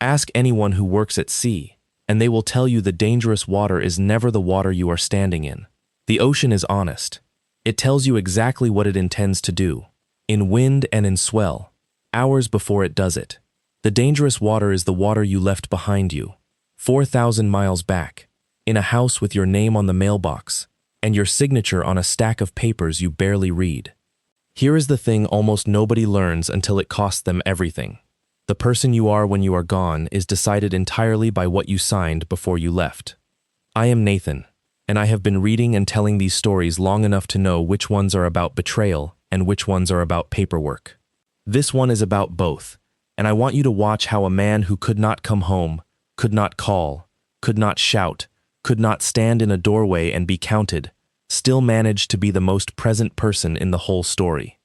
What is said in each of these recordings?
Ask anyone who works at sea, and they will tell you the dangerous water is never the water you are standing in. The ocean is honest. It tells you exactly what it intends to do, in wind and in swell, hours before it does it. The dangerous water is the water you left behind you, 4,000 miles back, in a house with your name on the mailbox, and your signature on a stack of papers you barely read. Here is the thing almost nobody learns until it costs them everything. The person you are when you are gone is decided entirely by what you signed before you left. I am Nathan, and I have been reading and telling these stories long enough to know which ones are about betrayal and which ones are about paperwork. This one is about both, and I want you to watch how a man who could not come home, could not call, could not shout, could not stand in a doorway and be counted, still managed to be the most present person in the whole story.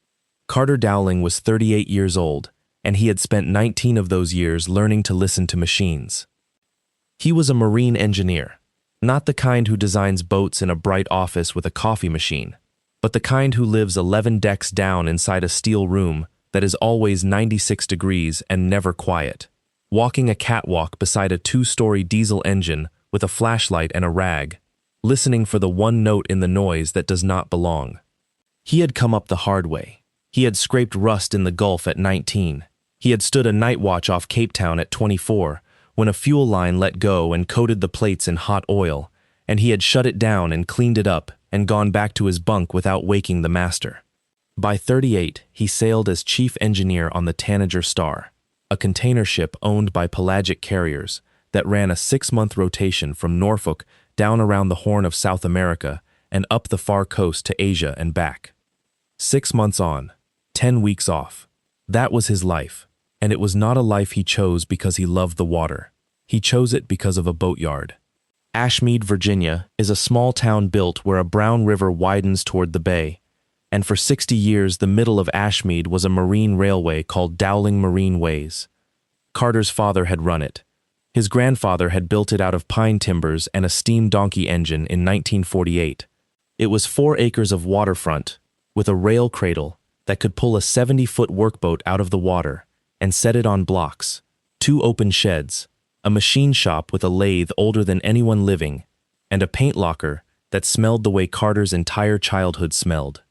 Carter Dowling was 38 years old, and he had spent 19 of those years learning to listen to machines. He was a marine engineer, not the kind who designs boats in a bright office with a coffee machine, but the kind who lives 11 decks down inside a steel room that is always 96 degrees and never quiet, walking a catwalk beside a 2-story diesel engine with a flashlight and a rag, listening for the one note in the noise that does not belong. He had come up the hard way. He had scraped rust in the Gulf at 19. He had stood a night watch off Cape Town at 24 when a fuel line let go and coated the plates in hot oil, and he had shut it down and cleaned it up and gone back to his bunk without waking the master. By 38, he sailed as chief engineer on the Tanager Star, a container ship owned by pelagic carriers that ran a 6-month rotation from Norfolk down around the Horn of South America and up the far coast to Asia and back. 6 months on, 10 weeks off. That was his life, and it was not a life he chose because he loved the water. He chose it because of a boatyard. Ashmead, Virginia, is a small town built where a brown river widens toward the bay, and for 60 years the middle of Ashmead was a marine railway called Dowling Marine Ways. Carter's father had run it. His grandfather had built it out of pine timbers and a steam donkey engine in 1948. It was 4 acres of waterfront, with a rail cradle that could pull a 70-foot workboat out of the water and set it on blocks, 2 open sheds, a machine shop with a lathe older than anyone living, and a paint locker that smelled the way Carter's entire childhood smelled.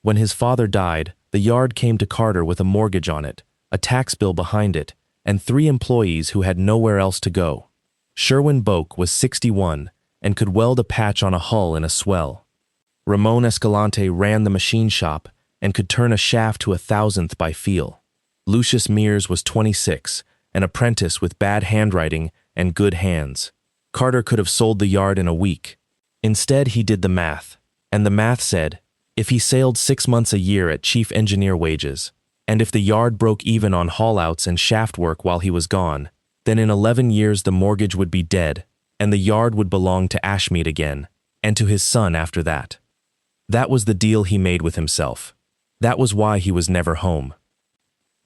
When his father died, the yard came to Carter with a mortgage on it, a tax bill behind it, and 3 employees who had nowhere else to go. Sherwin Boak was 61 and could weld a patch on a hull in a swell. Ramon Escalante ran the machine shop and could turn a shaft to 1,000th by feel. Lucius Mears was 26, an apprentice with bad handwriting and good hands. Carter could have sold the yard in a week. Instead, he did the math, and the math said, if he sailed 6 months a year at chief engineer wages, and if the yard broke even on haul-outs and shaft work while he was gone, then in 11 years the mortgage would be dead, and the yard would belong to Ashmead again, and to his son after that. That was the deal he made with himself. That was why he was never home.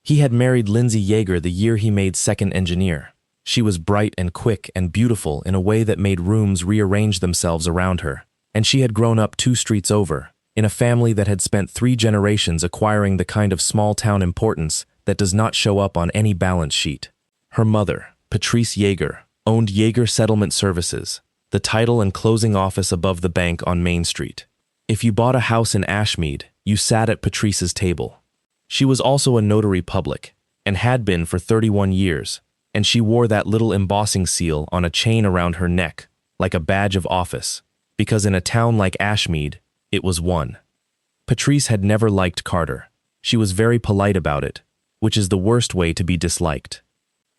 He had married Lindsay Yeager the year he made second engineer. She was bright and quick and beautiful in a way that made rooms rearrange themselves around her, and she had grown up 2 streets over, in a family that had spent 3 generations acquiring the kind of small-town importance that does not show up on any balance sheet. Her mother, Patrice Yeager, owned Yeager Settlement Services, the title and closing office above the bank on Main Street. If you bought a house in Ashmead, you sat at Patrice's table. She was also a notary public, and had been for 31 years, and she wore that little embossing seal on a chain around her neck, like a badge of office, because in a town like Ashmead, it was one. Patrice had never liked Carter. She was very polite about it, which is the worst way to be disliked.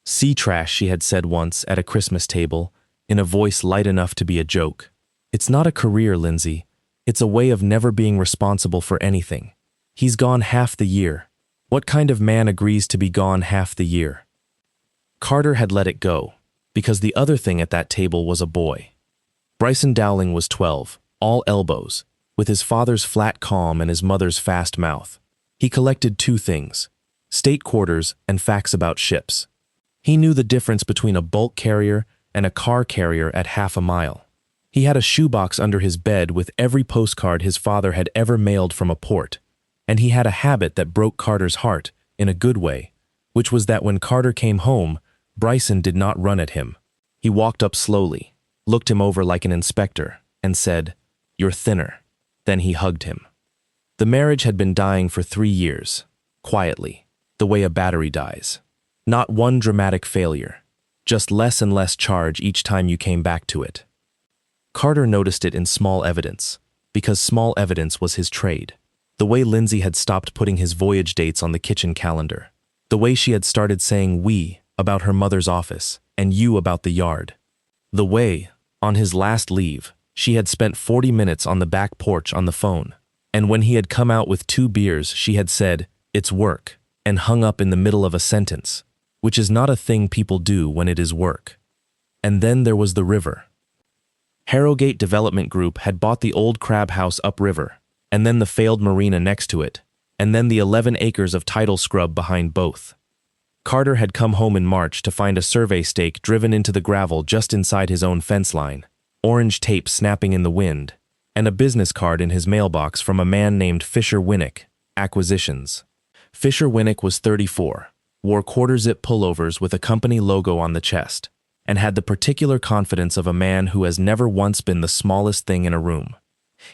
Sea trash, she had said once at a Christmas table, in a voice light enough to be a joke. It's not a career, Lindsay. It's a way of never being responsible for anything. He's gone half the year. What kind of man agrees to be gone half the year? Carter had let it go, because the other thing at that table was a boy. Bryson Dowling was 12, all elbows, with his father's flat calm and his mother's fast mouth. He collected 2 things, state quarters and facts about ships. He knew the difference between a bulk carrier and a car carrier at half a mile. He had a shoebox under his bed with every postcard his father had ever mailed from a port, and he had a habit that broke Carter's heart, in a good way, which was that when Carter came home, Bryson did not run at him. He walked up slowly, looked him over like an inspector, and said, "You're thinner." Then he hugged him. The marriage had been dying for 3 years, quietly, the way a battery dies. Not one dramatic failure, just less and less charge each time you came back to it. Carter noticed it in small evidence, because small evidence was his trade. The way Lindsay had stopped putting his voyage dates on the kitchen calendar. The way she had started saying "we" about her mother's office and "you" about the yard. The way, on his last leave, she had spent 40 minutes on the back porch on the phone, and when he had come out with 2 beers, she had said, "It's work," and hung up in the middle of a sentence, which is not a thing people do when it is work. And then there was the river. Harrogate Development Group had bought the old crab house upriver, and then the failed marina next to it, and then the 11 acres of tidal scrub behind both. Carter had come home in March to find a survey stake driven into the gravel just inside his own fence line, orange tape snapping in the wind, and a business card in his mailbox from a man named Fisher Winnick, Acquisitions. Fisher Winnick was 34, wore quarter-zip pullovers with a company logo on the chest, and had the particular confidence of a man who has never once been the smallest thing in a room.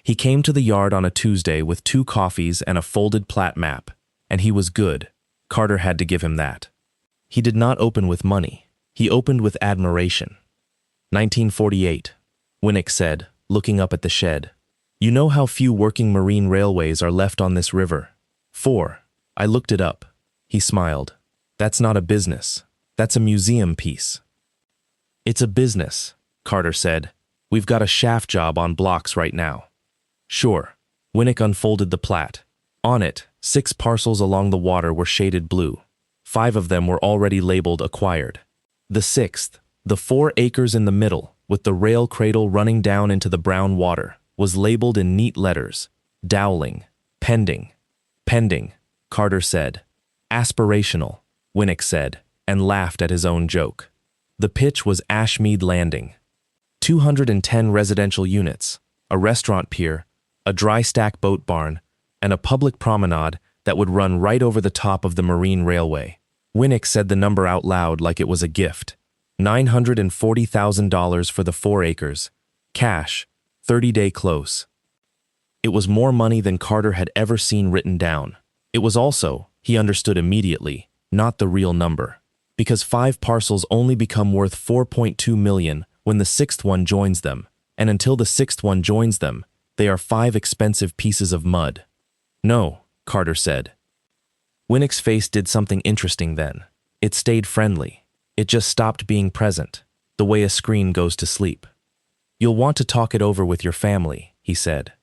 He came to the yard on a Tuesday with 2 coffees and a folded plat map, and he was good. Carter had to give him that. He did not open with money. He opened with admiration. 1948, Winnick said, looking up at the shed. "You know how few working marine railways are left on this river?" 4. I looked it up. He smiled. "That's not a business. That's a museum piece." "It's a business," Carter said. "We've got a shaft job on blocks right now." "Sure." Winnick unfolded the plat. On it, 6 parcels along the water were shaded blue. 5 of them were already labeled acquired. The 6th, the 4 acres in the middle, with the rail cradle running down into the brown water, was labeled in neat letters, Dowling, pending. Pending, Carter said. Aspirational, Winnick said, and laughed at his own joke. The pitch was Ashmead Landing. 210 residential units, a restaurant pier, a dry stack boat barn, and a public promenade that would run right over the top of the marine railway. Winnick said the number out loud like it was a gift. $940,000 for the 4 acres. Cash, 30-day close. It was more money than Carter had ever seen written down. It was also, he understood immediately, not the real number. Because 5 parcels only become worth $4.2 million when the 6th one joins them, and until the 6th one joins them, they are 5 expensive pieces of mud. "No," Carter said. Winnick's face did something interesting then. It stayed friendly. It just stopped being present, the way a screen goes to sleep. "You'll want to talk it over with your family," he said.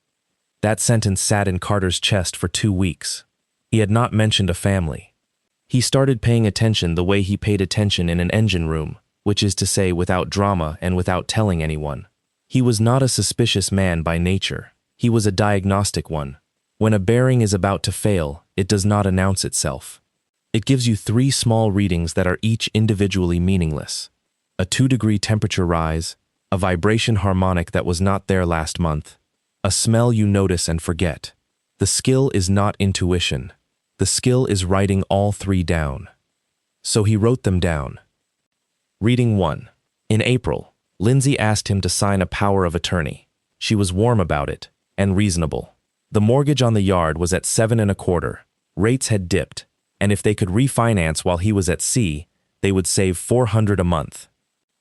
That sentence sat in Carter's chest for 2 weeks. He had not mentioned a family. He started paying attention the way he paid attention in an engine room, which is to say without drama and without telling anyone. He was not a suspicious man by nature. He was a diagnostic one. When a bearing is about to fail, it does not announce itself. It gives you 3 small readings that are each individually meaningless. A 2-degree temperature rise, a vibration harmonic that was not there last month, a smell you notice and forget. The skill is not intuition. The skill is writing all 3 down. So he wrote them down. Reading 1. In April, Lindsay asked him to sign a power of attorney. She was warm about it, and reasonable. The mortgage on the yard was at 7.25. Rates had dipped, and if they could refinance while he was at sea, they would save $400 a month.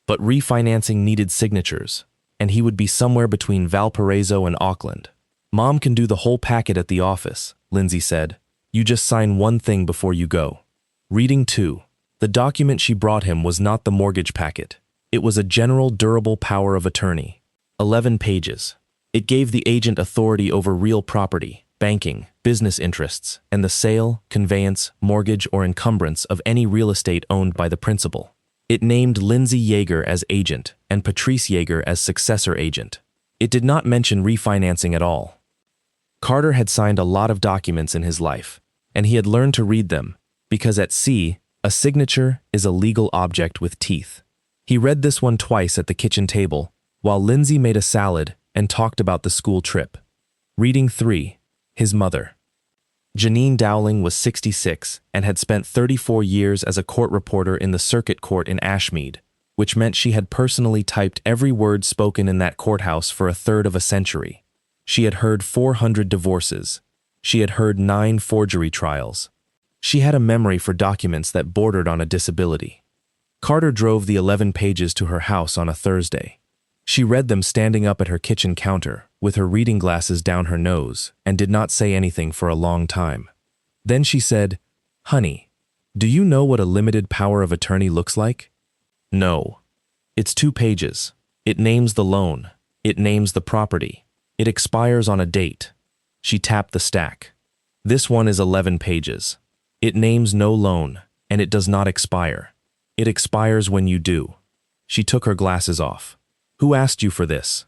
But refinancing needed signatures, and he would be somewhere between Valparaiso and Auckland. "Mom can do the whole packet at the office," Lindsay said. "You just sign one thing before you go." Reading 2. The document she brought him was not the mortgage packet. It was a general durable power of attorney. 11 pages. It gave the agent authority over real property, banking, business interests, and the sale, conveyance, mortgage, or encumbrance of any real estate owned by the principal. It named Lindsay Yeager as agent and Patrice Yeager as successor agent. It did not mention refinancing at all. Carter had signed a lot of documents in his life, and he had learned to read them, because at sea, a signature is a legal object with teeth. He read this one twice at the kitchen table, while Lindsay made a salad and talked about the school trip. Reading 3. His mother. Janine Dowling was 66 and had spent 34 years as a court reporter in the circuit court in Ashmead, which meant she had personally typed every word spoken in that courthouse for a third of a century. She had heard 400 divorces. She had heard 9 forgery trials. She had a memory for documents that bordered on a disability. Carter drove the 11 pages to her house on a Thursday. She read them standing up at her kitchen counter, with her reading glasses down her nose, and did not say anything for a long time. Then she said, "Honey, do you know what a limited power of attorney looks like?" "No." "It's 2 pages. It names the loan. It names the property. It expires on a date." She tapped the stack. "This one is 11 pages. It names no loan, and it does not expire. It expires when you do." She took her glasses off. "Who asked you for this?"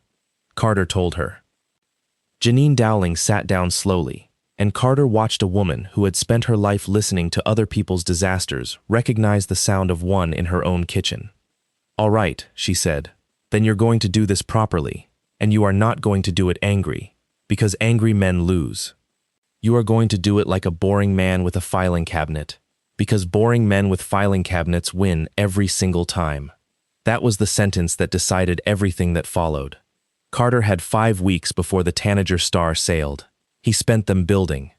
Carter told her. Janine Dowling sat down slowly, and Carter watched a woman who had spent her life listening to other people's disasters recognize the sound of one in her own kitchen. "All right," she said, "then you're going to do this properly, and you are not going to do it angry, because angry men lose. You are going to do it like a boring man with a filing cabinet, because boring men with filing cabinets win every single time." That was the sentence that decided everything that followed. Carter had 5 weeks before the Tanager Star sailed. He spent them building.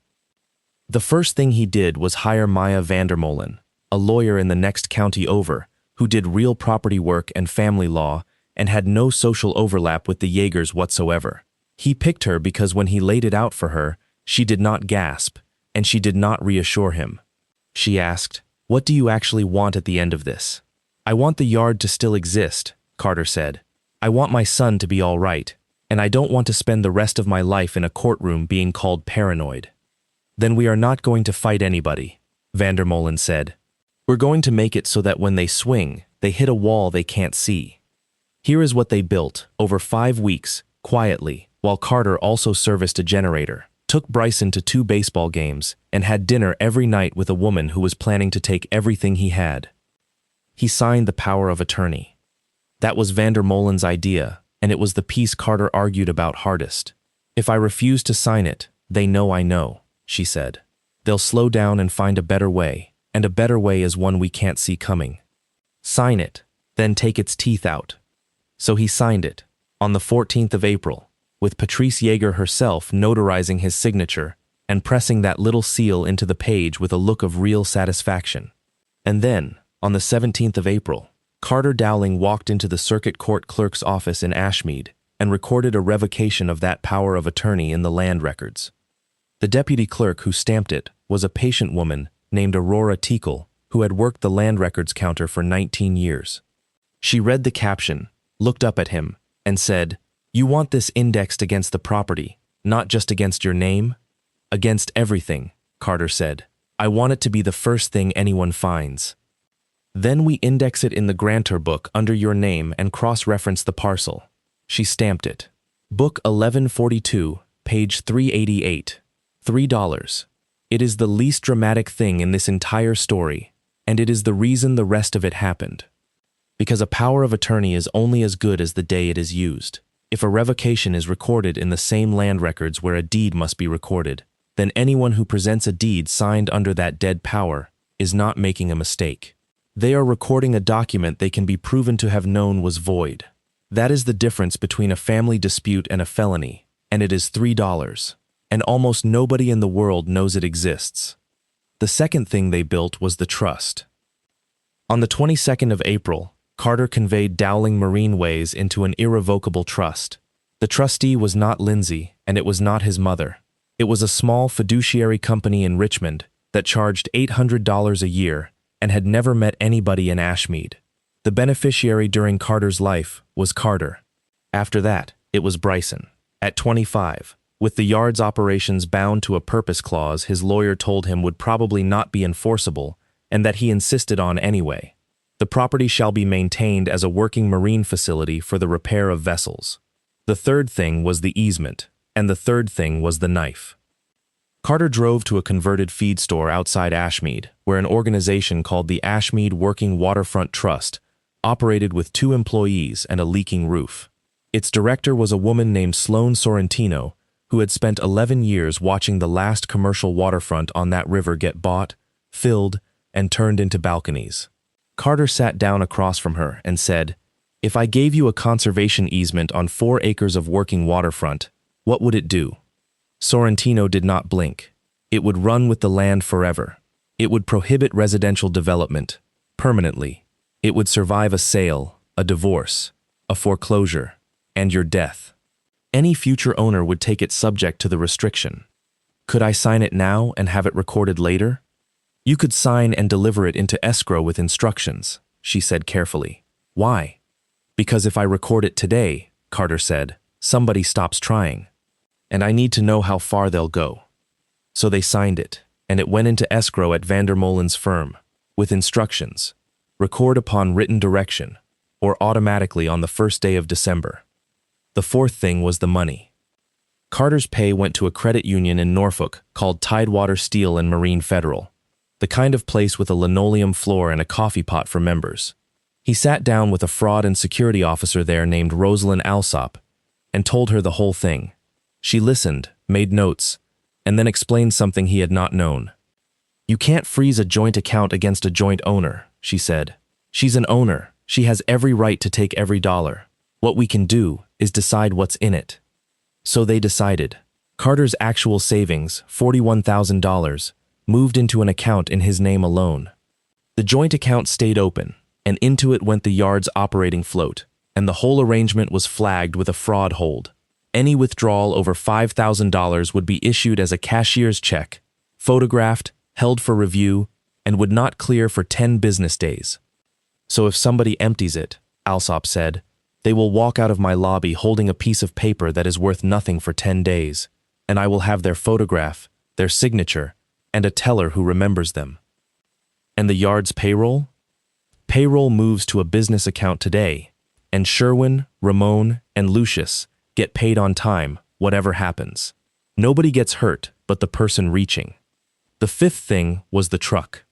The first thing he did was hire Maya Vandermolen, a lawyer in the next county over, who did real property work and family law and had no social overlap with the Jaegers whatsoever. He picked her because when he laid it out for her, she did not gasp, and she did not reassure him. She asked, "What do you actually want at the end of this?" "I want the yard to still exist," Carter said. "I want my son to be all right, and I don't want to spend the rest of my life in a courtroom being called paranoid." "Then we are not going to fight anybody," Vandermolen said. "We're going to make it so that when they swing, they hit a wall they can't see." Here is what they built over 5 weeks, quietly, while Carter also serviced a generator, took Bryson to 2 baseball games, and had dinner every night with a woman who was planning to take everything he had. He signed the power of attorney. That was Vandermolen's idea, and it was the piece Carter argued about hardest. "If I refuse to sign it, they know I know," she said. "They'll slow down and find a better way, and a better way is one we can't see coming. Sign it, then take its teeth out." So he signed it, on the 14th of April, with Patrice Jaeger herself notarizing his signature and pressing that little seal into the page with a look of real satisfaction. And then, on the 17th of April, Carter Dowling walked into the circuit court clerk's office in Ashmead and recorded a revocation of that power of attorney in the land records. The deputy clerk who stamped it was a patient woman named Aurora Tickle, who had worked the land records counter for 19 years. She read the caption, looked up at him, and said, "You want this indexed against the property, not just against your name?" "Against everything," Carter said. "I want it to be the first thing anyone finds. Then we index it in the grantor book under your name and cross-reference the parcel." She stamped it. "Book 1142, page 388. $3. It is the least dramatic thing in this entire story, and it is the reason the rest of it happened. Because a power of attorney is only as good as the day it is used. If a revocation is recorded in the same land records where a deed must be recorded, then anyone who presents a deed signed under that dead power is not making a mistake. They are recording a document they can be proven to have known was void. That is the difference between a family dispute and a felony, and it is $3, and almost nobody in the world knows it exists." The second thing they built was the trust. On the 22nd of April, Carter conveyed Dowling Marine Ways into an irrevocable trust. The trustee was not Lindsay, and it was not his mother. It was a small fiduciary company in Richmond that charged $800 a year and had never met anybody in Ashmead. The beneficiary during Carter's life was Carter. After that, it was Bryson. At 25, with the yard's operations bound to a purpose clause his lawyer told him would probably not be enforceable and that he insisted on anyway. The property shall be maintained as a working marine facility for the repair of vessels. The third thing was the easement, and the third thing was the knife. Carter drove to a converted feed store outside Ashmead, where an organization called the Ashmead Working Waterfront Trust operated with 2 employees and a leaking roof. Its director was a woman named Sloane Sorrentino, who had spent 11 years watching the last commercial waterfront on that river get bought, filled, and turned into balconies. Carter sat down across from her and said, "If I gave you a conservation easement on 4 acres of working waterfront, what would it do?" Sorrentino did not blink. It would run with the land forever. It would prohibit residential development, permanently. It would survive a sale, a divorce, a foreclosure, and your death. Any future owner would take it subject to the restriction. Could I sign it now and have it recorded later? You could sign and deliver it into escrow with instructions, she said carefully. Why? Because if I record it today, Carter said, somebody stops trying. And I need to know how far they'll go. So they signed it, and it went into escrow at Vandermolen's firm, with instructions, record upon written direction, or automatically on the first day of December. The fourth thing was the money. Carter's pay went to a credit union in Norfolk called Tidewater Steel and Marine Federal, the kind of place with a linoleum floor and a coffee pot for members. He sat down with a fraud and security officer there named Rosalind Alsop and told her the whole thing. She listened, made notes, and then explained something he had not known. You can't freeze a joint account against a joint owner, she said. She's an owner. She has every right to take every dollar. What we can do is decide what's in it. So they decided. Carter's actual savings, $41,000, moved into an account in his name alone. The joint account stayed open, and into it went the yard's operating float, and the whole arrangement was flagged with a fraud hold. Any withdrawal over $5,000 would be issued as a cashier's check, photographed, held for review, and would not clear for 10 business days. So if somebody empties it, Alsop said, they will walk out of my lobby holding a piece of paper that is worth nothing for 10 days, and I will have their photograph, their signature, and a teller who remembers them. And the yard's payroll? Payroll moves to a business account today, and Sherwin, Ramon, and Lucius get paid on time, whatever happens. Nobody gets hurt but the person reaching. The fifth thing was the truck.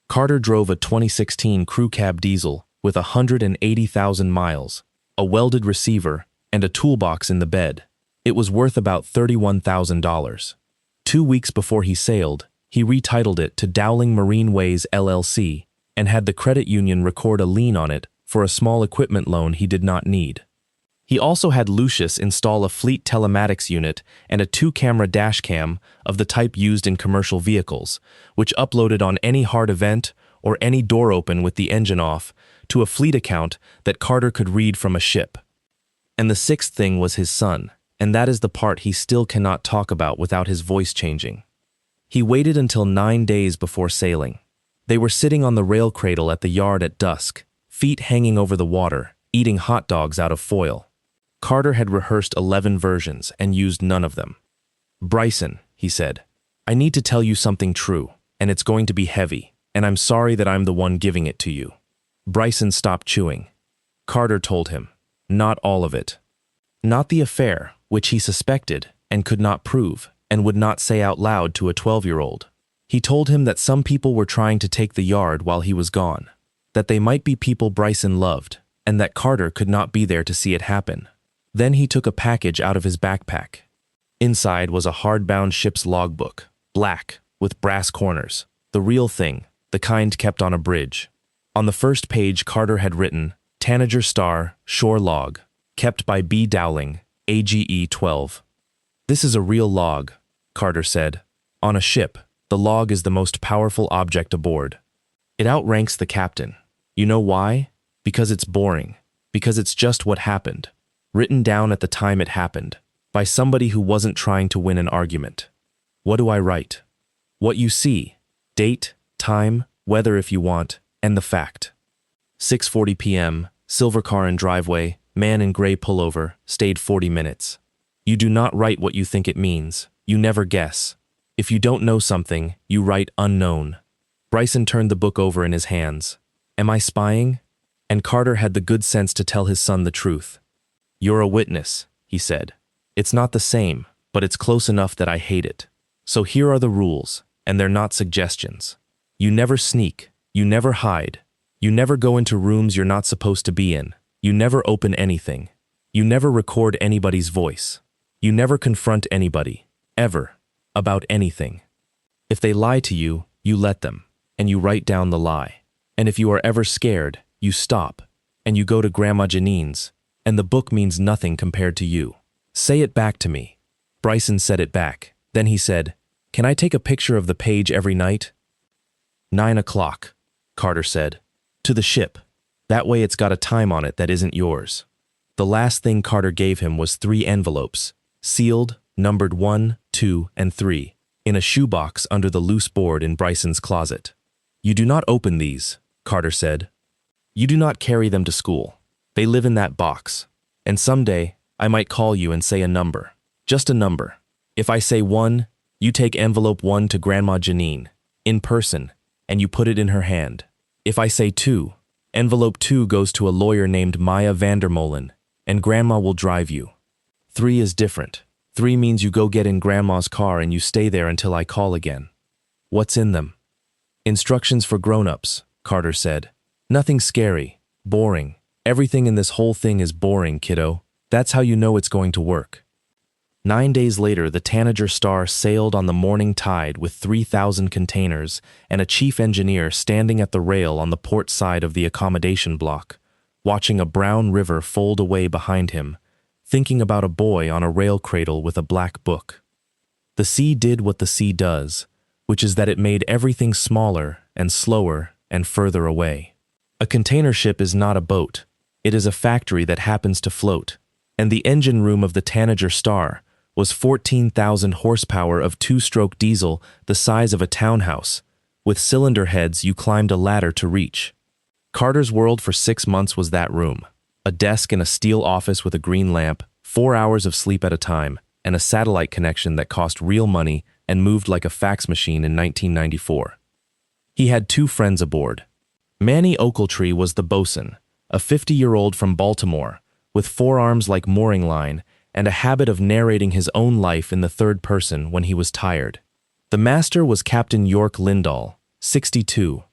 Carter drove a 2016 crew cab diesel with 180,000 miles, a welded receiver, and a toolbox in the bed. It was worth about $31,000. 2 weeks before he sailed, he retitled it to Dowling Marine Ways LLC and had the credit union record a lien on it for a small equipment loan he did not need. He also had Lucius install a fleet telematics unit and a 2-camera dash cam of the type used in commercial vehicles, which uploaded on any hard event or any door open with the engine off to a fleet account that Carter could read from a ship. And the sixth thing was his son, and that is the part he still cannot talk about without his voice changing. He waited until 9 days before sailing. They were sitting on the rail cradle at the yard at dusk, feet hanging over the water, eating hot dogs out of foil. Carter had rehearsed 11 versions and used none of them. Bryson, he said, I need to tell you something true, and it's going to be heavy, and I'm sorry that I'm the one giving it to you. Bryson stopped chewing. Carter told him, not all of it. Not the affair, which he suspected and could not prove, and would not say out loud to a 12-year-old. He told him that some people were trying to take the yard while he was gone, that they might be people Bryson loved, and that Carter could not be there to see it happen. Then he took a package out of his backpack. Inside was a hardbound ship's logbook, black, with brass corners, the real thing, the kind kept on a bridge. On the first page, Carter had written, Tanager Star, Shore Log, kept by B. Dowling, AGE 12. This is a real log, Carter said. On a ship, the log is the most powerful object aboard. It outranks the captain. You know why? Because it's boring. Because it's just what happened. Written down at the time it happened, by somebody who wasn't trying to win an argument. What do I write? What you see, date, time, weather if you want, and the fact. 6:40 p.m., silver car in driveway, man in gray pullover, stayed 40 minutes. You do not write what you think it means. You never guess. If you don't know something, you write unknown. Bryson turned the book over in his hands. Am I spying? And Carter had the good sense to tell his son the truth. You're a witness, he said. It's not the same, but it's close enough that I hate it. So here are the rules, and they're not suggestions. You never sneak. You never hide. You never go into rooms you're not supposed to be in. You never open anything. You never record anybody's voice. You never confront anybody, ever, about anything. If they lie to you, you let them, and you write down the lie. And if you are ever scared, you stop, and you go to Grandma Janine's, and the book means nothing compared to you. Say it back to me. Bryson said it back. Then he said, "Can I take a picture of the page every night?" 9 o'clock, Carter said. To the ship. That way it's got a time on it that isn't yours. The last thing Carter gave him was 3 envelopes, sealed, numbered 1, 2, and 3, in a shoebox under the loose board in Bryson's closet. "You do not open these," Carter said. "You do not carry them to school. They live in that box. And someday, I might call you and say a number. Just a number. If I say 1, you take envelope 1 to Grandma Janine, in person, and you put it in her hand. If I say 2, envelope 2 goes to a lawyer named Maya Vandermolen, and Grandma will drive you. 3 is different. 3 means you go get in Grandma's car and you stay there until I call again." "What's in them?" "Instructions for grown-ups," Carter said. "Nothing scary, boring. Everything in this whole thing is boring, kiddo. That's how you know it's going to work." 9 days later, the Tanager Star sailed on the morning tide with 3,000 containers and a chief engineer standing at the rail on the port side of the accommodation block, watching a brown river fold away behind him, thinking about a boy on a rail cradle with a black book. The sea did what the sea does, which is that it made everything smaller and slower and further away. A container ship is not a boat. It is a factory that happens to float, and the engine room of the Tanager Star was 14,000 horsepower of 2-stroke diesel the size of a townhouse, with cylinder heads you climbed a ladder to reach. Carter's world for 6 months was that room. A desk in a steel office with a green lamp, 4 hours of sleep at a time, and a satellite connection that cost real money and moved like a fax machine in 1994. He had 2 friends aboard. Manny Ochiltree was the bosun, a 50-year-old from Baltimore, with forearms like mooring line and a habit of narrating his own life in the third person when he was tired. The master was Captain York Lindahl, 62,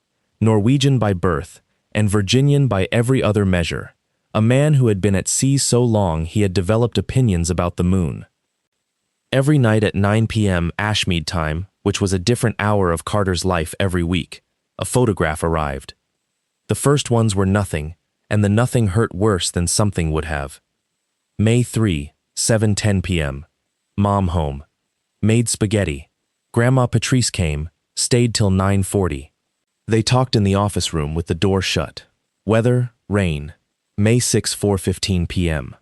Norwegian by birth and Virginian by every other measure, a man who had been at sea so long he had developed opinions about the moon. Every night at 9 p.m. Ashmead time, which was a different hour of Carter's life every week, a photograph arrived. The first ones were nothing, and the nothing hurt worse than something would have. May 3, 7:10 p.m. Mom home. Made spaghetti. Grandma Patrice came, stayed till 9:40. They talked in the office room with the door shut. Weather, rain. May 6, 4:15 p.m.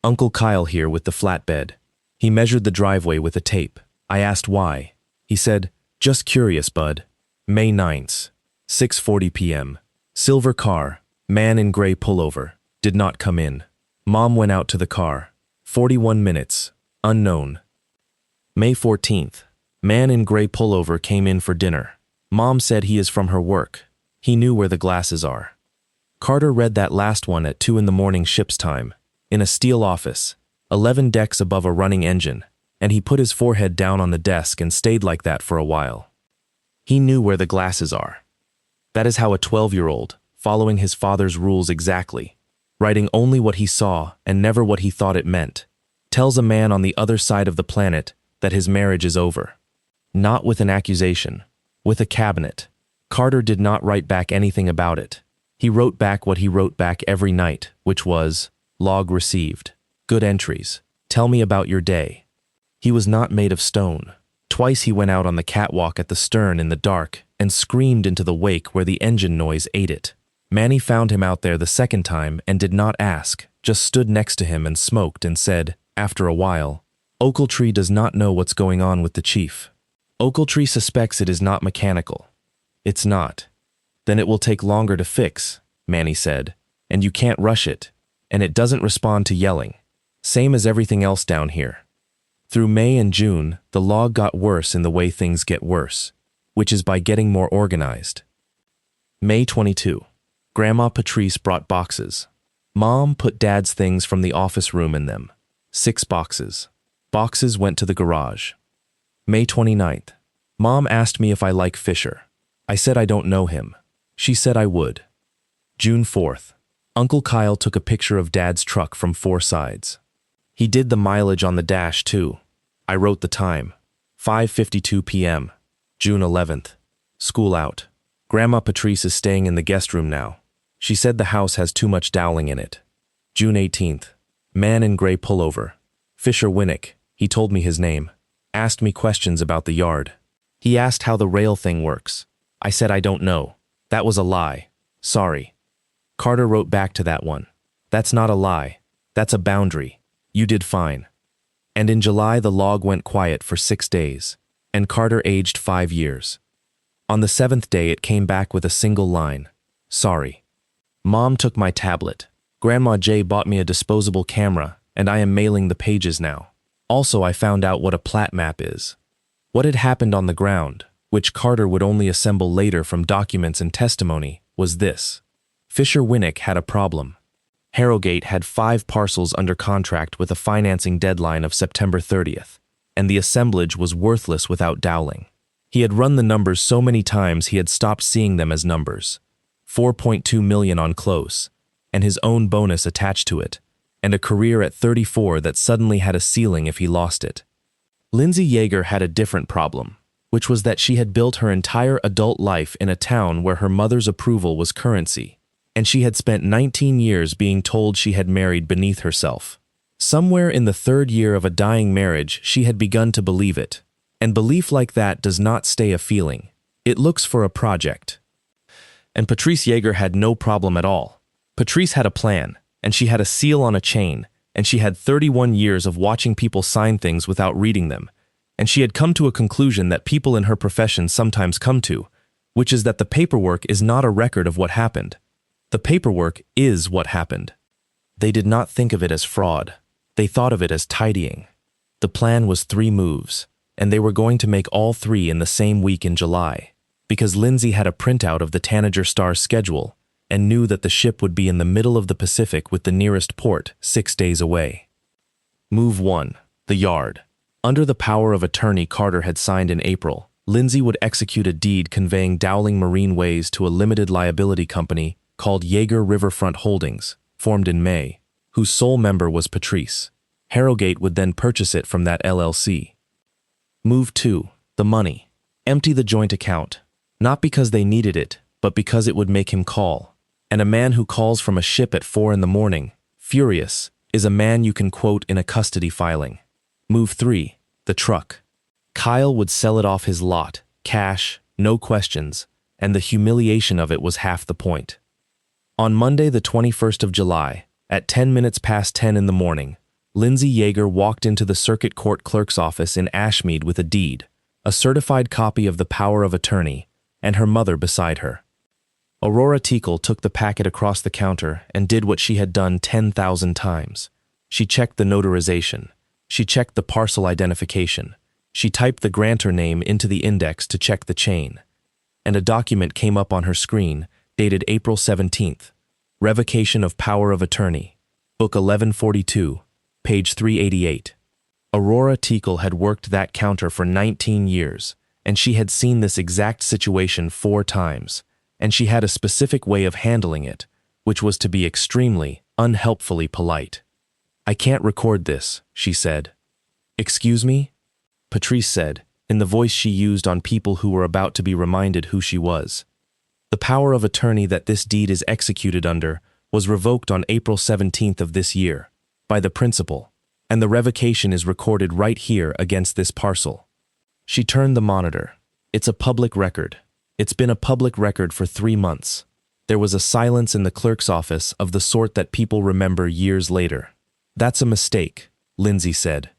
Uncle Kyle here with the flatbed. He measured the driveway with a tape. I asked why. He said, "Just curious, bud." May 9th, 6:40 p.m. Silver car, man in gray pullover, did not come in. Mom went out to the car. 41 minutes, unknown. May 14th, man in gray pullover came in for dinner. Mom said he is from her work. He knew where the glasses are. Carter read that last one at 2 in the morning ship's time, in a steel office, 11 decks above a running engine, and he put his forehead down on the desk and stayed like that for a while. He knew where the glasses are. That is how a 12-year-old, following his father's rules exactly, writing only what he saw and never what he thought it meant, tells a man on the other side of the planet that his marriage is over. Not with an accusation, with a cabinet. Carter did not write back anything about it. He wrote back what he wrote back every night, which was, log received, good entries, tell me about your day. He was not made of stone. Twice he went out on the catwalk at the stern in the dark and screamed into the wake where the engine noise ate it. Manny found him out there the second time and did not ask, just stood next to him and smoked and said, after a while, "Ochiltree does not know what's going on with the chief. Ochiltree suspects it is not mechanical." "It's not." "Then it will take longer to fix," Manny said, "and you can't rush it, and it doesn't respond to yelling. Same as everything else down here." Through May and June, the log got worse in the way things get worse, which is by getting more organized. May 22. Grandma Patrice brought boxes. Mom put Dad's things from the office room in them. 6 boxes. Boxes went to the garage. May 29th. Mom asked me if I like Fisher. I said I don't know him. She said I would. June 4th. Uncle Kyle took a picture of Dad's truck from 4 sides. He did the mileage on the dash, too. I wrote the time. 5:52 p.m., June 11th. School out. Grandma Patrice is staying in the guest room now. She said the house has too much Dowling in it. June 18th. Man in gray pullover. Fisher Winnick, he told me his name. Asked me questions about the yard. He asked how the rail thing works. I said I don't know. That was a lie. Sorry. Carter wrote back to that one. That's not a lie. That's a boundary. You did fine. And in July the log went quiet for 6 days, and Carter aged 5 years. On the 7th day it came back with a single line. Sorry. Mom took my tablet. Grandma J bought me a disposable camera, and I am mailing the pages now. Also, I found out what a plat map is. What had happened on the ground, which Carter would only assemble later from documents and testimony, was this. Fisher Winnick had a problem. Harrogate had 5 parcels under contract with a financing deadline of September 30th, and the assemblage was worthless without Dowling. He had run the numbers so many times he had stopped seeing them as numbers. 4.2 million on close, and his own bonus attached to it, and a career at 34 that suddenly had a ceiling if he lost it. Lindsay Yeager had a different problem, which was that she had built her entire adult life in a town where her mother's approval was currency, and she had spent 19 years being told she had married beneath herself. Somewhere in the 3rd year of a dying marriage, she had begun to believe it. And belief like that does not stay a feeling. It looks for a project. And Patrice Yeager had no problem at all. Patrice had a plan, and she had a seal on a chain, and she had 31 years of watching people sign things without reading them, and she had come to a conclusion that people in her profession sometimes come to, which is that the paperwork is not a record of what happened. The paperwork is what happened. They did not think of it as fraud. They thought of it as tidying. The plan was 3 moves, and they were going to make all 3 in the same week in July, because Lindsay had a printout of the Tanager Star's schedule and knew that the ship would be in the middle of the Pacific with the nearest port 6 days away. Move 1. The yard. Under the power of attorney Carter had signed in April, Lindsay would execute a deed conveying Dowling Marine Ways to a limited liability company called Yeager Riverfront Holdings, formed in May, whose sole member was Patrice. Harrogate would then purchase it from that LLC. Move 2. The money. Empty the joint account, not because they needed it, but because it would make him call. And a man who calls from a ship at 4 in the morning, furious, is a man you can quote in a custody filing. Move 3. The truck. Kyle would sell it off his lot, cash, no questions, and the humiliation of it was half the point. On Monday the 21st of July, at 10 minutes past 10 in the morning, Lindsay Yeager walked into the circuit court clerk's office in Ashmead with a deed, a certified copy of the power of attorney, and her mother beside her. Aurora Teakle took the packet across the counter and did what she had done 10,000 times. She checked the notarization. She checked the parcel identification. She typed the grantor name into the index to check the chain. And a document came up on her screen, dated April 17th. Revocation of Power of Attorney. Book 1142. Page 388. Aurora Teakle had worked that counter for 19 years, and she had seen this exact situation 4 times, and she had a specific way of handling it, which was to be extremely, unhelpfully polite. I can't record this, she said. Excuse me? Patrice said, in the voice she used on people who were about to be reminded who she was. The power of attorney that this deed is executed under was revoked on April 17th of this year, by the principal, and the revocation is recorded right here against this parcel. She turned the monitor. It's a public record. It's been a public record for 3 months. There was a silence in the clerk's office of the sort that people remember years later. That's a mistake, Lindsay said.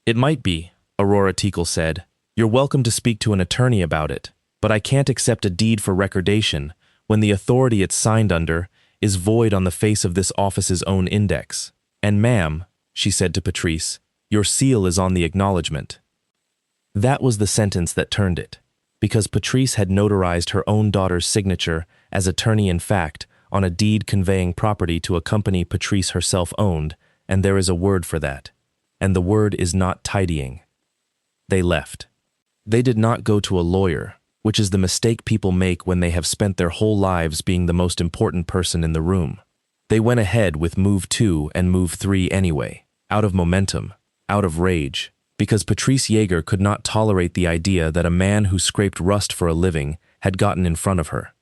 It might be, Aurora Teakle said. You're welcome to speak to an attorney about it, but I can't accept a deed for recordation when the authority it's signed under is void on the face of this office's own index. And ma'am, she said to Patrice, your seal is on the acknowledgement. That was the sentence that turned it, because Patrice had notarized her own daughter's signature as attorney in fact on a deed conveying property to a company Patrice herself owned, and there is a word for that, and the word is not tidying. They left. They did not go to a lawyer, which is the mistake people make when they have spent their whole lives being the most important person in the room. They went ahead with Move 2 and Move 3 anyway. out of momentum, out of rage, because Patrice Yeager could not tolerate the idea that a man who scraped rust for a living had gotten in front of her.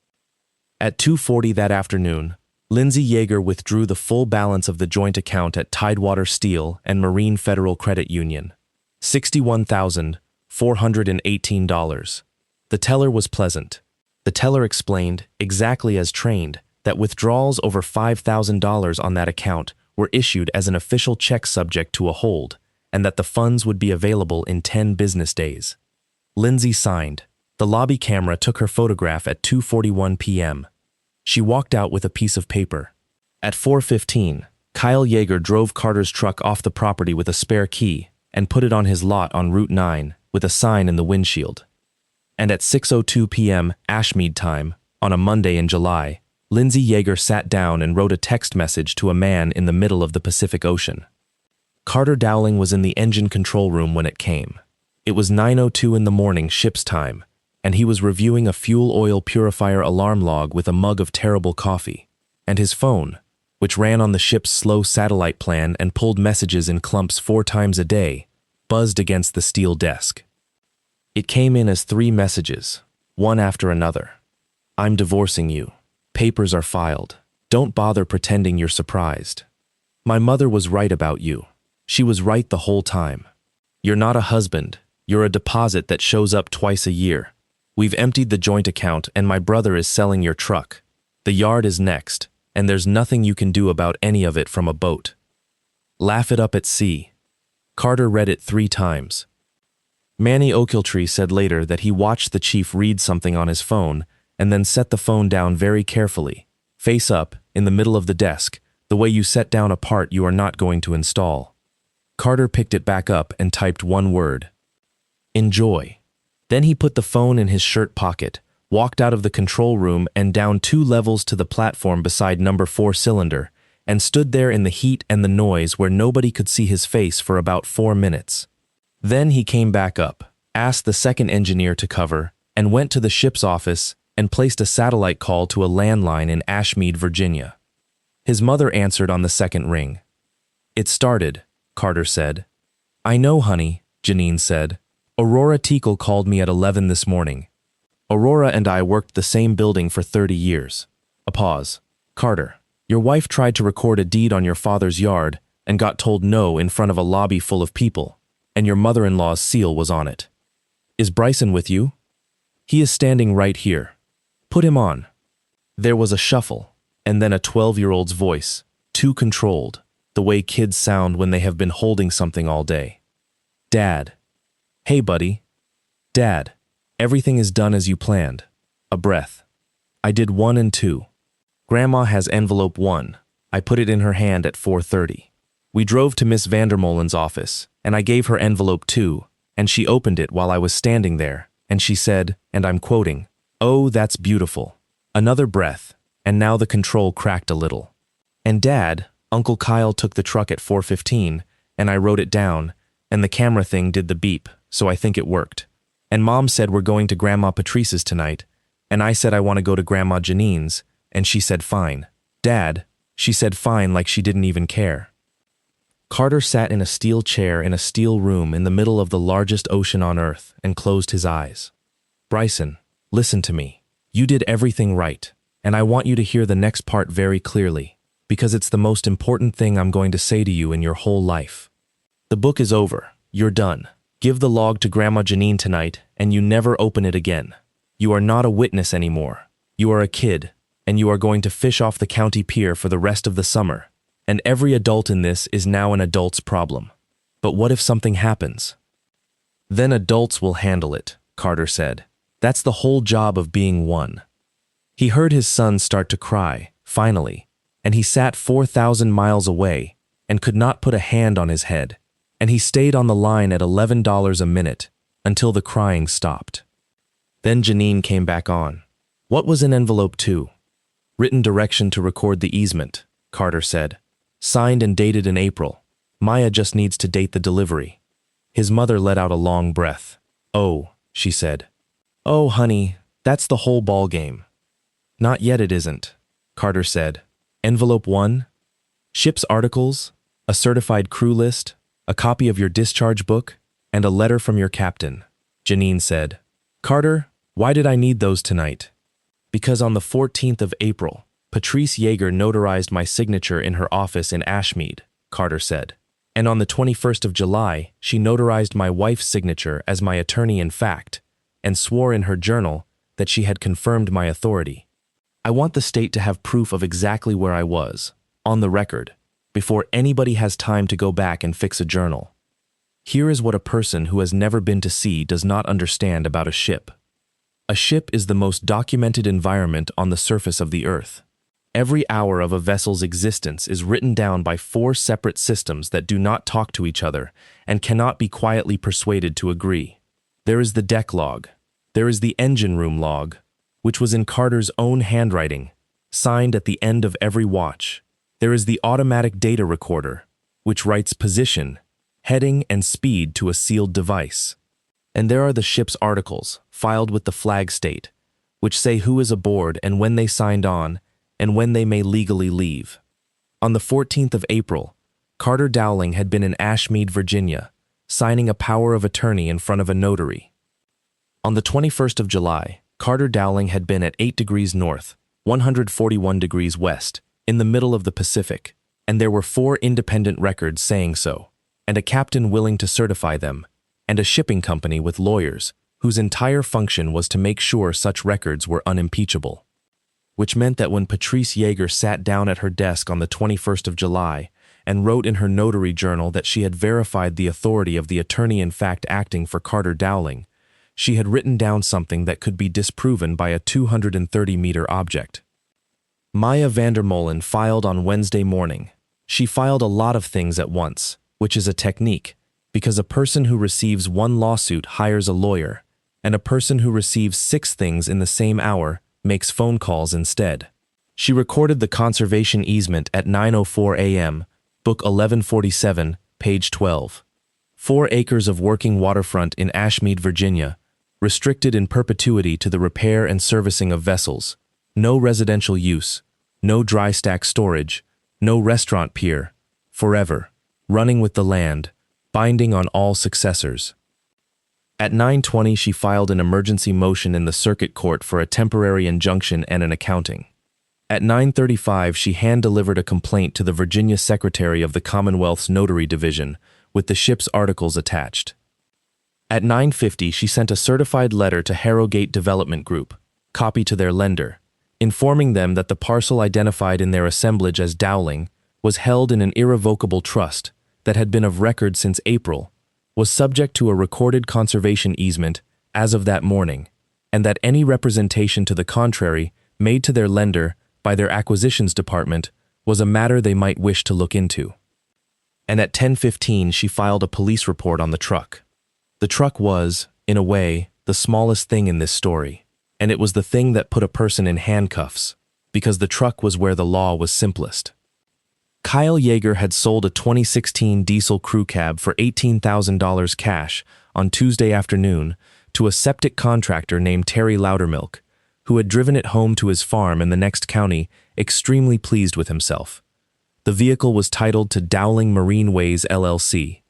At 2:40 that afternoon, Lindsay Yeager withdrew the full balance of the joint account at Tidewater Steel and Marine Federal Credit Union, $61,418. The teller was pleasant. The teller explained, exactly as trained, that withdrawals over $5,000 on that account were issued as an official check subject to a hold, and that the funds would be available in 10 business days. Lindsay signed. The lobby camera took her photograph at 2:41 p.m. She walked out with a piece of paper. At 4:15, Kyle Yeager drove Carter's truck off the property with a spare key and put it on his lot on Route 9 with a sign in the windshield. And at 6:02 p.m. Ashmead time, on a Monday in July, Lindsay Yeager sat down and wrote a text message to a man in the middle of the Pacific Ocean. Carter Dowling was in the engine control room when it came. It was 9:02 in the morning ship's time, and he was reviewing a fuel oil purifier alarm log with a mug of terrible coffee, and his phone, which ran on the ship's slow satellite plan and pulled messages in clumps 4 times a day, buzzed against the steel desk. It came in as 3 messages, one after another. I'm divorcing you. Papers are filed. Don't bother pretending you're surprised. My mother was right about you. She was right the whole time. You're not a husband. You're a deposit that shows up twice a year. We've emptied the joint account and my brother is selling your truck. The yard is next, and there's nothing you can do about any of it from a boat. Laugh it up at sea. Carter read it 3 times. Manny Ochiltree said later that he watched the chief read something on his phone and then set the phone down very carefully, face up, in the middle of the desk, the way you set down a part you are not going to install. Carter picked it back up and typed one word. Enjoy. Then he put the phone in his shirt pocket, walked out of the control room and down 2 levels to the platform beside number 4 cylinder, and stood there in the heat and the noise where nobody could see his face for about 4 minutes. Then he came back up, asked the second engineer to cover, and went to the ship's office and placed a satellite call to a landline in Ashmead, Virginia. His mother answered on the second ring. It started, Carter said. I know, honey, Janine said. Aurora Teakle called me at 11 this morning. Aurora and I worked the same building for 30 years. A pause. Carter, your wife tried to record a deed on your father's yard and got told no in front of a lobby full of people, and your mother-in-law's seal was on it. Is Bryson with you? He is standing right here. Put him on. There was a shuffle, and then a 12-year-old's voice, too controlled, the way kids sound when they have been holding something all day. Dad. Hey, buddy. Dad. Everything is done as you planned. A breath. I did 1 and 2. Grandma has envelope 1. I put it in her hand at 4:30. We drove to Miss Vandermolen's office, and I gave her envelope 2, and she opened it while I was standing there, and she said, and I'm quoting, "Oh, that's beautiful." Another breath, and now the control cracked a little. And Dad, Uncle Kyle took the truck at 4:15, and I wrote it down, and the camera thing did the beep, so I think it worked. And Mom said we're going to Grandma Patrice's tonight, and I said I want to go to Grandma Janine's, and she said fine. Dad, she said fine like she didn't even care. Carter sat in a steel chair in a steel room in the middle of the largest ocean on Earth and closed his eyes. Bryson, listen to me. You did everything right, and I want you to hear the next part very clearly, because it's the most important thing I'm going to say to you in your whole life. The book is over. You're done. Give the log to Grandma Janine tonight, and you never open it again. You are not a witness anymore. You are a kid, and you are going to fish off the county pier for the rest of the summer. And every adult in this is now an adult's problem. But what if something happens? Then adults will handle it, Carter said. That's the whole job of being one. He heard his son start to cry, finally, and he sat 4,000 miles away and could not put a hand on his head, and he stayed on the line at $11 a minute until the crying stopped. Then Janine came back on. What was in envelope 2? Written direction to record the easement, Carter said. Signed and dated in April. Maya just needs to date the delivery. His mother let out a long breath. Oh, she said. Oh, honey, that's the whole ball game. Not yet it isn't, Carter said. Envelope 1? Ship's articles? a certified crew list, a copy of your discharge book, and a letter from your captain. Janine said, "Carter, why did I need those tonight?" "Because on the 14th of April, Patrice Yeager notarized my signature in her office in Ashmead," Carter said. "And on the 21st of July, she notarized my wife's signature as my attorney-in-fact and swore in her journal that she had confirmed my authority. I want the state to have proof of exactly where I was, on the record, before anybody has time to go back and fix a journal. Here is what a person who has never been to sea does not understand about a ship. A ship is the most documented environment on the surface of the earth. Every hour of a vessel's existence is written down by 4 separate systems that do not talk to each other and cannot be quietly persuaded to agree. There is the deck log. There is the engine room log, which was in Carter's own handwriting, signed at the end of every watch. There is the automatic data recorder, which writes position, heading, and speed to a sealed device. And there are the ship's articles, filed with the flag state, which say who is aboard and when they signed on, and when they may legally leave. On the 14th of April, Carter Dowling had been in Ashmead, Virginia, signing a power of attorney in front of a notary. On the 21st of July, Carter Dowling had been at 8 degrees north, 141 degrees west, in the middle of the Pacific, and there were 4 independent records saying so, and a captain willing to certify them, and a shipping company with lawyers whose entire function was to make sure such records were unimpeachable. Which meant that when Patrice Yeager sat down at her desk on the 21st of July and wrote in her notary journal that she had verified the authority of the attorney-in-fact acting for Carter Dowling, she had written down something that could be disproven by a 230-meter object. Maya Vandermolen filed on Wednesday morning. She filed a lot of things at once, which is a technique, because a person who receives 1 lawsuit hires a lawyer, and a person who receives 6 things in the same hour makes phone calls instead. She recorded the conservation easement at 9:04 a.m., book 1147, page 12. 4 acres of working waterfront in Ashmead, Virginia, restricted in perpetuity to the repair and servicing of vessels, no residential use, no dry stack storage, no restaurant pier, forever, running with the land, binding on all successors. At 9:20, she filed an emergency motion in the circuit court for a temporary injunction and an accounting. At 9:35, she hand-delivered a complaint to the Virginia Secretary of the Commonwealth's Notary Division, with the ship's articles attached. At 9:50, she sent a certified letter to Harrogate Development Group, copy to their lender, informing them that the parcel identified in their assemblage as Dowling was held in an irrevocable trust that had been of record since April, was subject to a recorded conservation easement as of that morning, and that any representation to the contrary made to their lender by their acquisitions department was a matter they might wish to look into. And at 10:15, she filed a police report on the truck. The truck was, in a way, the smallest thing in this story, and it was the thing that put a person in handcuffs, because the truck was where the law was simplest. Kyle Yeager had sold a 2016 diesel crew cab for $18,000 cash on Tuesday afternoon to a septic contractor named Terry Loudermilk, who had driven it home to his farm in the next county, extremely pleased with himself. The vehicle was titled to Dowling Marine Ways LLC.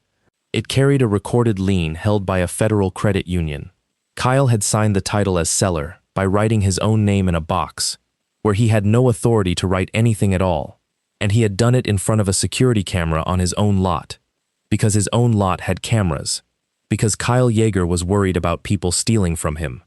It carried a recorded lien held by a federal credit union. Kyle had signed the title as seller by writing his own name in a box, where he had no authority to write anything at all, and he had done it in front of a security camera on his own lot, because his own lot had cameras, because Kyle Yeager was worried about people stealing from him.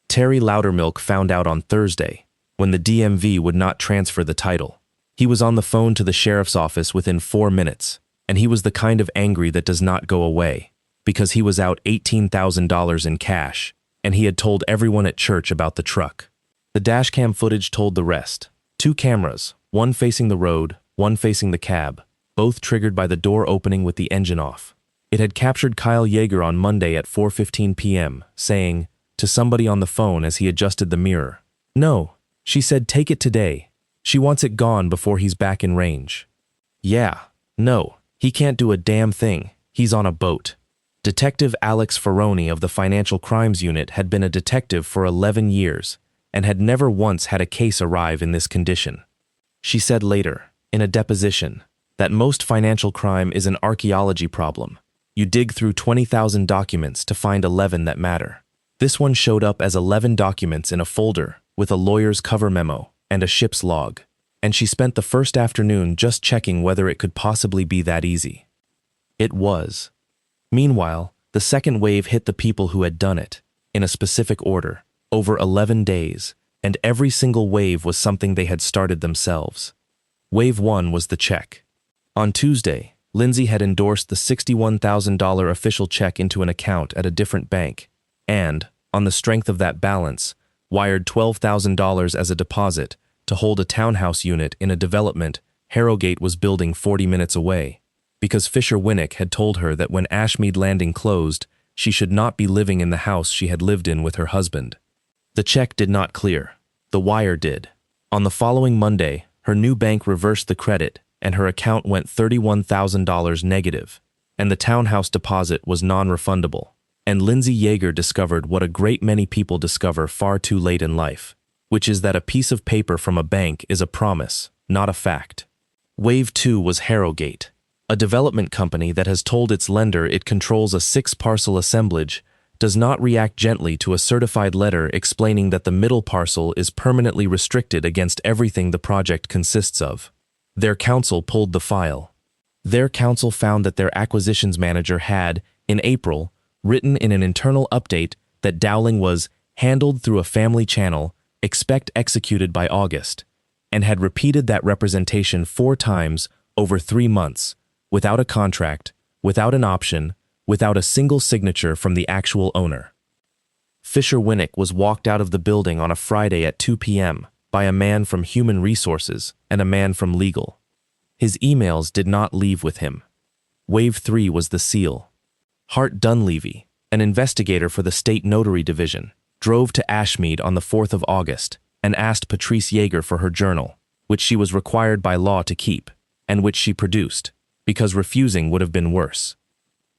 Terry Loudermilk found out on Thursday, when the DMV would not transfer the title. He was on the phone to the sheriff's office within 4 minutes, and he was the kind of angry that does not go away, because he was out $18,000 in cash, and he had told everyone at church about the truck. The dashcam footage told the rest. 2 cameras, one facing the road, one facing the cab, both triggered by the door opening with the engine off. It had captured Kyle Yeager on Monday at 4:15 p.m., saying, to somebody on the phone as he adjusted the mirror, "No," she said, "take it today. She wants it gone before he's back in range." Yeah, no, he can't do a damn thing. He's on a boat. Detective Alex Ferroni of the Financial Crimes Unit had been a detective for 11 years and had never once had a case arrive in this condition. She said later, in a deposition, that most financial crime is an archaeology problem. You dig through 20,000 documents to find 11 that matter. This one showed up as 11 documents in a folder with a lawyer's cover memo and a ship's log, and she spent the first afternoon just checking whether it could possibly be that easy. It was. Meanwhile, the second wave hit the people who had done it, in a specific order, over 11 days, and every single wave was something they had started themselves. Wave 1 was the check. On Tuesday, Lindsay had endorsed the $61,000 official check into an account at a different bank, and, on the strength of that balance, wired $12,000 as a deposit to hold a townhouse unit in a development Harrogate was building 40 minutes away, because Fisher Winnick had told her that when Ashmead Landing closed, she should not be living in the house she had lived in with her husband. The check did not clear. The wire did. On the following Monday, her new bank reversed the credit, and her account went $31,000 negative, and the townhouse deposit was non-refundable. And Lindsay Yeager discovered what a great many people discover far too late in life, which is that a piece of paper from a bank is a promise, not a fact. Wave 2 was Harrogate, a development company that has told its lender it controls a 6-parcel assemblage, does not react gently to a certified letter explaining that the middle parcel is permanently restricted against everything the project consists of. Their counsel pulled the file. Their counsel found that their acquisitions manager had, in April, written in an internal update that Dowling was handled through a family channel, expect executed by August, and had repeated that representation 4 times over 3 months, without a contract, without an option, without a single signature from the actual owner. Fisher Winnick was walked out of the building on a Friday at 2 p.m. by a man from Human Resources and a man from Legal. His emails did not leave with him. Wave 3 was the seal. Hart Dunleavy, an investigator for the State Notary Division, drove to Ashmead on the 4th of August and asked Patrice Yeager for her journal, which she was required by law to keep, and which she produced, because refusing would have been worse.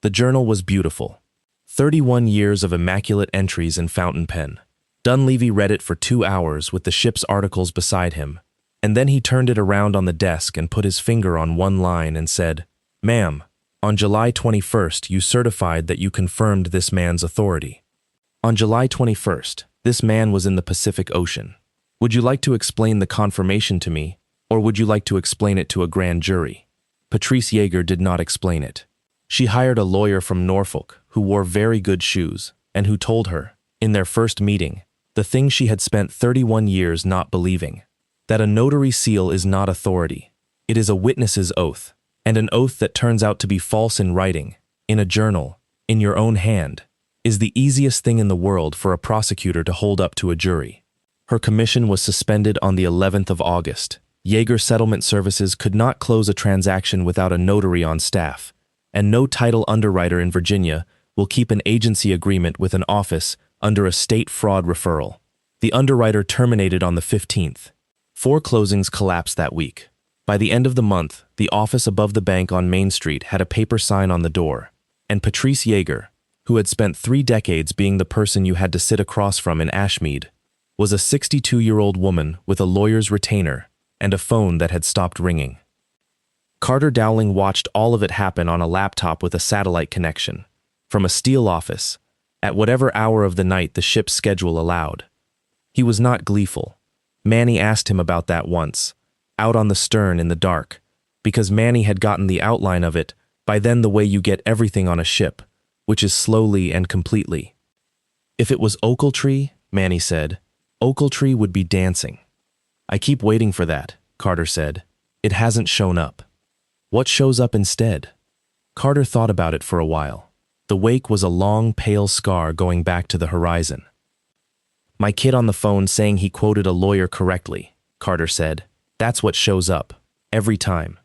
The journal was beautiful. 31 years of immaculate entries in fountain pen. Dunleavy read it for 2 hours with the ship's articles beside him, and then he turned it around on the desk and put his finger on one line and said, "Ma'am, on July 21st you certified that you confirmed this man's authority. On July 21st, this man was in the Pacific Ocean. Would you like to explain the confirmation to me, or would you like to explain it to a grand jury?" Patrice Yeager did not explain it. She hired a lawyer from Norfolk who wore very good shoes and who told her, in their first meeting, the thing she had spent 31 years not believing, that a notary seal is not authority. It is a witness's oath, and an oath that turns out to be false in writing, in a journal, in your own hand, is the easiest thing in the world for a prosecutor to hold up to a jury. Her commission was suspended on the 11th of August. Yeager Settlement Services could not close a transaction without a notary on staff, and no title underwriter in Virginia will keep an agency agreement with an office under a state fraud referral. The underwriter terminated on the 15th. 4 closings collapsed that week. By the end of the month, the office above the bank on Main Street had a paper sign on the door, and Patrice Yeager, who had spent 3 decades being the person you had to sit across from in Ashmead, was a 62-year-old woman with a lawyer's retainer and a phone that had stopped ringing. Carter Dowling watched all of it happen on a laptop with a satellite connection, from a steel office, at whatever hour of the night the ship's schedule allowed. He was not gleeful. Manny asked him about that once, out on the stern in the dark, because Manny had gotten the outline of it by then the way you get everything on a ship, which is slowly and completely. If it was Ochiltree, Manny said, Ochiltree would be dancing. I keep waiting for that, Carter said. It hasn't shown up. What shows up instead? Carter thought about it for a while. The wake was a long, pale scar going back to the horizon. My kid on the phone saying he quoted a lawyer correctly, Carter said. That's what shows up, every time.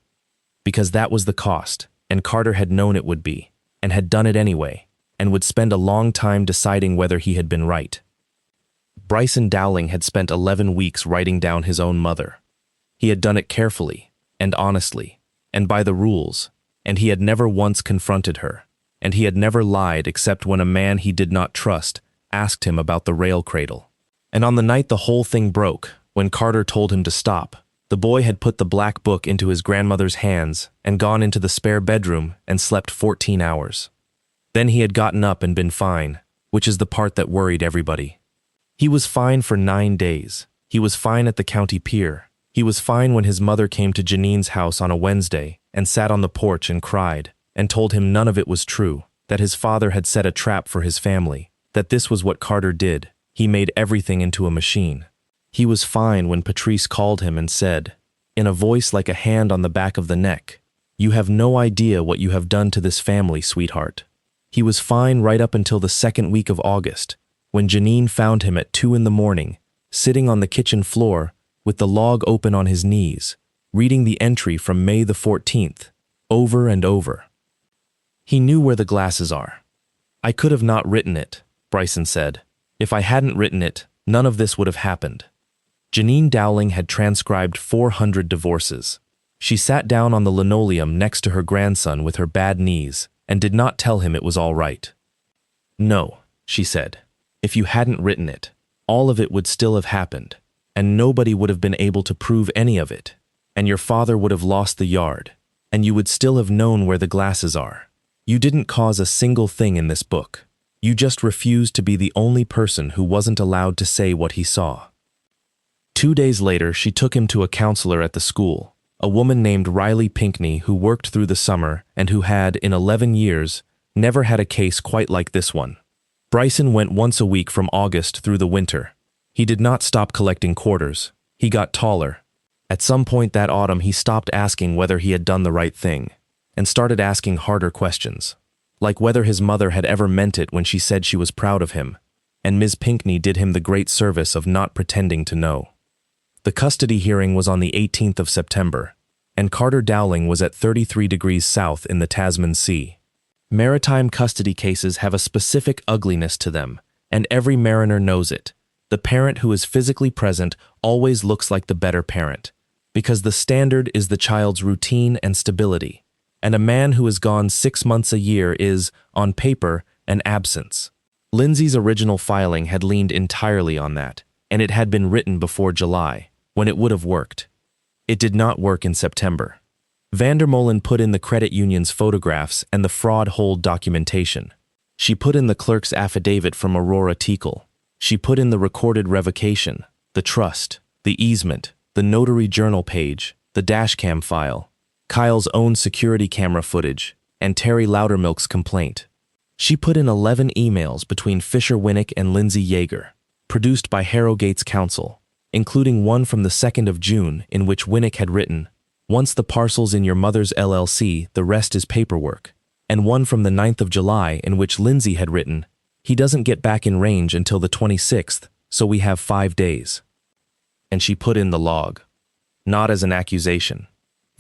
Because that was the cost, and Carter had known it would be, and had done it anyway, and would spend a long time deciding whether he had been right. Bryson Dowling had spent 11 weeks writing down his own mother. He had done it carefully, and honestly, and by the rules, and he had never once confronted her, and he had never lied except when a man he did not trust asked him about the rail cradle. And on the night the whole thing broke, when Carter told him to stop, The boy had put the black book into his grandmother's hands and gone into the spare bedroom and slept 14 hours. Then he had gotten up and been fine, which is the part that worried everybody. He was fine for 9 days. He was fine at the county pier. He was fine when his mother came to Janine's house on a Wednesday and sat on the porch and cried and told him none of it was true, that his father had set a trap for his family, that this was what Carter did. He made everything into a machine. He was fine when Patrice called him and said, in a voice like a hand on the back of the neck, "You have no idea what you have done to this family, sweetheart." He was fine right up until the second week of August, when Janine found him at 2 a.m, sitting on the kitchen floor with the log open on his knees, reading the entry from May the 14th, over and over. He knew where the glasses are. "I could have not written it," Bryson said. "If I hadn't written it, none of this would have happened." Janine Dowling had transcribed 400 divorces. She sat down on the linoleum next to her grandson with her bad knees and did not tell him it was all right. "No," she said. "If you hadn't written it, all of it would still have happened, and nobody would have been able to prove any of it, and your father would have lost the yard, and you would still have known where the glasses are. You didn't cause a single thing in this book. You just refused to be the only person who wasn't allowed to say what he saw." 2 days later, she took him to a counselor at the school, a woman named Riley Pinkney who worked through the summer and who had, in 11 years, never had a case quite like this one. Bryson went once a week from August through the winter. He did not stop collecting quarters. He got taller. At some point that autumn, he stopped asking whether he had done the right thing and started asking harder questions, like whether his mother had ever meant it when she said she was proud of him, and Ms. Pinkney did him the great service of not pretending to know. The custody hearing was on the 18th of September, and Carter Dowling was at 33 degrees south in the Tasman Sea. Maritime custody cases have a specific ugliness to them, and every mariner knows it. The parent who is physically present always looks like the better parent, because the standard is the child's routine and stability, and a man who is gone 6 months a year is, on paper, an absence. Lindsay's original filing had leaned entirely on that, and it had been written before July, when it would have worked. It did not work in September. Vandermolen put in the credit union's photographs and the fraud hold documentation. She put in the clerk's affidavit from Aurora Teakle. She put in the recorded revocation, the trust, the easement, the notary journal page, the dashcam file, Kyle's own security camera footage, and Terry Loudermilk's complaint. She put in 11 emails between Fisher Winnick and Lindsay Yeager, produced by Harrogate counsel, including one from the 2nd of June in which Winnick had written, "Once the parcel's in your mother's LLC, the rest is paperwork," and one from the 9th of July in which Lindsay had written, "He doesn't get back in range until the 26th, so we have 5 days." And she put in the log. Not as an accusation.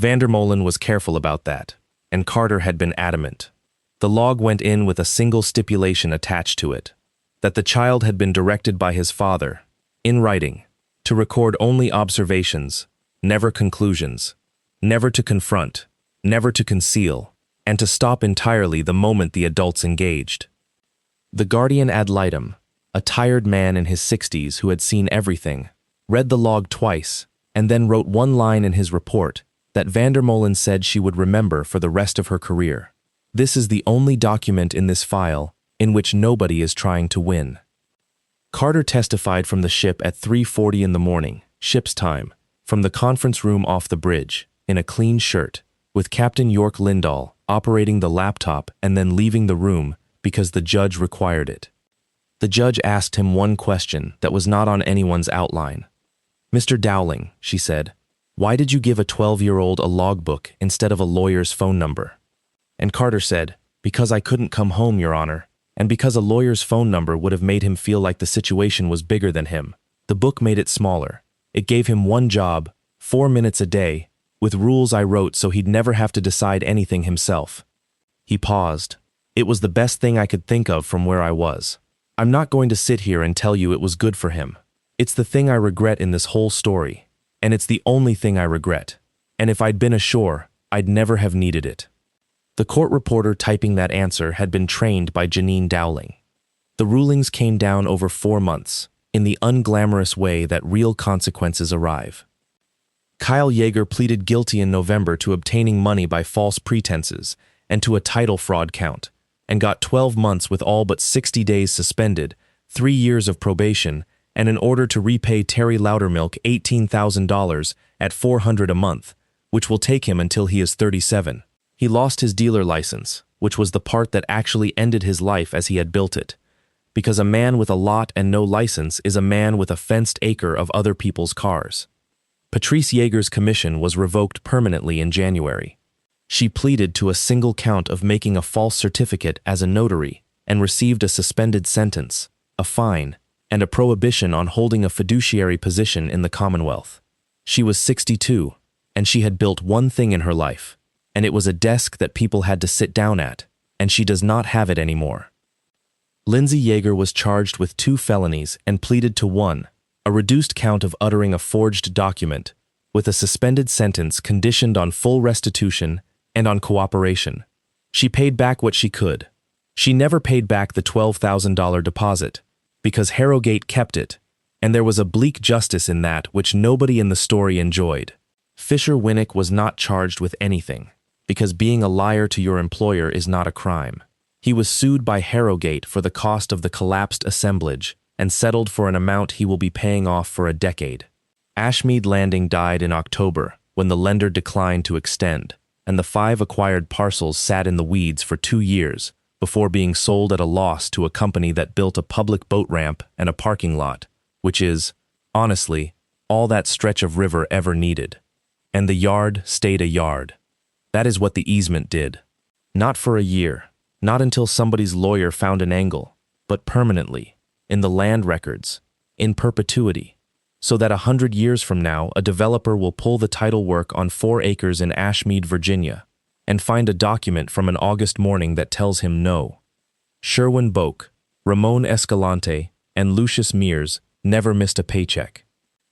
Vandermolen was careful about that, and Carter had been adamant. The log went in with a single stipulation attached to it, that the child had been directed by his father, in writing, to record only observations, never conclusions, never to confront, never to conceal, and to stop entirely the moment the adults engaged. The guardian ad litem, a tired man in his 60s who had seen everything, read the log twice, and then wrote one line in his report that Vandermolen said she would remember for the rest of her career. This is the only document in this file in which nobody is trying to win. Carter testified from the ship at 3:40 in the morning, ship's time, from the conference room off the bridge, in a clean shirt, with Captain York Lindahl operating the laptop and then leaving the room because the judge required it. The judge asked him one question that was not on anyone's outline. "Mr. Dowling," she said, "why did you give a 12-year-old a logbook instead of a lawyer's phone number?" And Carter said, "Because I couldn't come home, Your Honor, and because a lawyer's phone number would have made him feel like the situation was bigger than him. The book made it smaller. It gave him one job, 4 minutes a day, with rules I wrote so he'd never have to decide anything himself." He paused. "It was the best thing I could think of from where I was. I'm not going to sit here and tell you it was good for him. It's the thing I regret in this whole story, and it's the only thing I regret. And if I'd been ashore, I'd never have needed it." The court reporter typing that answer had been trained by Janine Dowling. The rulings came down over 4 months, in the unglamorous way that real consequences arrive. Kyle Yeager pleaded guilty in November to obtaining money by false pretenses and to a title fraud count, and got 12 months with all but 60 days suspended, 3 years of probation, and an order to repay Terry Loudermilk $18,000 at $400 a month, which will take him until he is 37. He lost his dealer license, which was the part that actually ended his life as he had built it, because a man with a lot and no license is a man with a fenced acre of other people's cars. Patrice Yeager's commission was revoked permanently in January. She pleaded to a single count of making a false certificate as a notary and received a suspended sentence, a fine, and a prohibition on holding a fiduciary position in the Commonwealth. She was 62, and she had built one thing in her life, and it was a desk that people had to sit down at, and she does not have it anymore. Lindsay Yeager was charged with 2 felonies and pleaded to 1, a reduced count of uttering a forged document, with a suspended sentence conditioned on full restitution and on cooperation. She paid back what she could. She never paid back the $12,000 deposit, because Harrogate kept it, and there was a bleak justice in that which nobody in the story enjoyed. Fisher Winnick was not charged with anything, because being a liar to your employer is not a crime. He was sued by Harrogate for the cost of the collapsed assemblage and settled for an amount he will be paying off for a decade. Ashmead Landing died in October when the lender declined to extend, and the 5 acquired parcels sat in the weeds for 2 years before being sold at a loss to a company that built a public boat ramp and a parking lot, which is, honestly, all that stretch of river ever needed. And the yard stayed a yard. That is what the easement did. Not for a year, not until somebody's lawyer found an angle, but permanently, in the land records, in perpetuity, so that 100 years from now a developer will pull the title work on 4 acres in Ashmead, Virginia, and find a document from an August morning that tells him no. Sherwin Boak, Ramon Escalante, and Lucius Mears never missed a paycheck.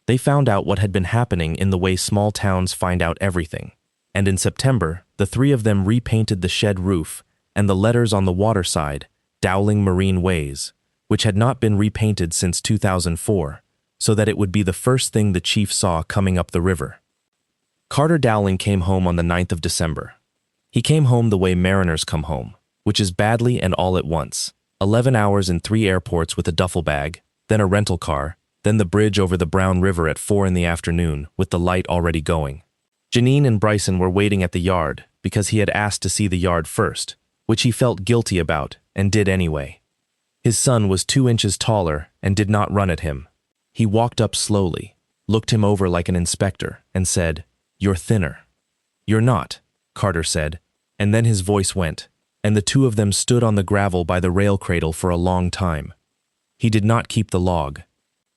They found out what had been happening in the way small towns find out everything, and in September, the 3 of them repainted the shed roof and the letters on the water side, Dowling Marine Ways, which had not been repainted since 2004, so that it would be the first thing the chief saw coming up the river. Carter Dowling came home on the 9th of December. He came home the way mariners come home, which is badly and all at once. 11 hours in 3 airports with a duffel bag, then a rental car, then the bridge over the Brown River at 4 in the afternoon with the light already going. Janine and Bryson were waiting at the yard because he had asked to see the yard first, which he felt guilty about and did anyway. His son was 2 inches taller and did not run at him. He walked up slowly, looked him over like an inspector, and said, "You're thinner." "You're not," Carter said, and then his voice went, and the 2 of them stood on the gravel by the rail cradle for a long time. He did not keep the log.